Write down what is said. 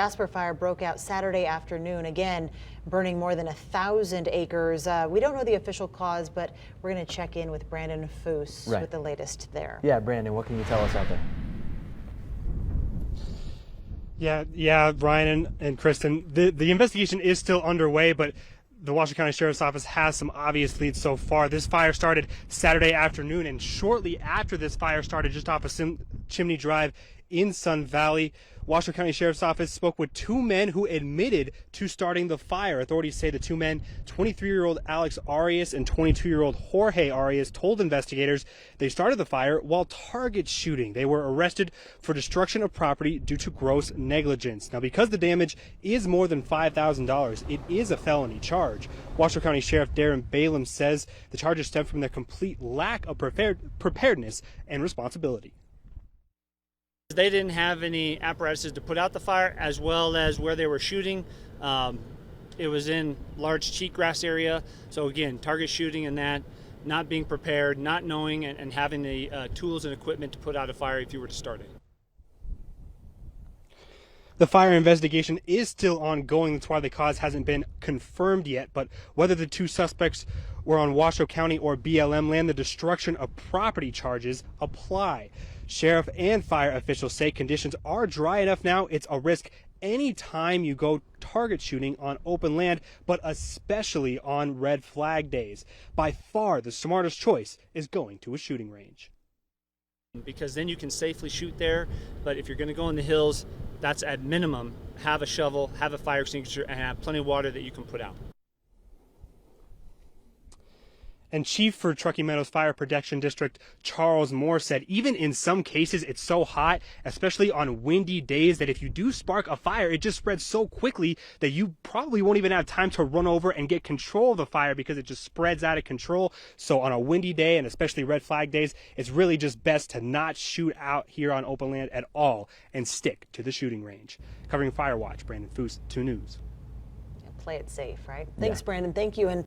Jasper fire broke out Saturday afternoon, again burning more than 1,000 acres. We don't know the official cause, but we're going to check in with Brandon Foose with the latest there. Yeah, Brandon, what can you tell us out there? Yeah, Ryan and Kristen, the investigation is still underway, but the Washoe County Sheriff's Office has some obvious leads so far. This fire started Saturday afternoon, and shortly after this fire started just off of Chimney Drive in Sun Valley, Washoe County Sheriff's Office spoke with two men who admitted to starting the fire. Authorities say the two men, 23-year-old Alex Arias and 22-year-old Jorge Arias, told investigators they started the fire while target shooting. They were arrested for destruction of property due to gross negligence. Now, because the damage is more than $5,000, it is a felony charge. Washoe County Sheriff Darren Balaam says the charges stem from their complete lack of preparedness and responsibility. They didn't have any apparatuses to put out the fire, as well as where they were shooting. It was in large cheatgrass area. So again, target shooting and that, not being prepared, not knowing and having the tools and equipment to put out a fire if you were to start it. The fire investigation is still ongoing. That's why the cause hasn't been confirmed yet. But whether the two suspects were on Washoe County or BLM land, the destruction of property charges apply. Sheriff and fire officials say conditions are dry enough now. It's a risk anytime you go target shooting on open land, but especially on red flag days. By far, the smartest choice is going to a shooting range. Because then you can safely shoot there, but if you're going to go in the hills, that's at minimum, have a shovel, have a fire extinguisher, and have plenty of water that you can put out. And Chief for Truckee Meadows Fire Protection District, Charles Moore, said even in some cases it's so hot, especially on windy days, that if you do spark a fire, it just spreads so quickly that you probably won't even have time to run over and get control of the fire because it just spreads out of control. So on a windy day, and especially red flag days, it's really just best to not shoot out here on open land at all and stick to the shooting range. Covering Fire Watch, Brandon Foose, 2 News. Play it safe, right? Thanks, Brandon. Thank you. And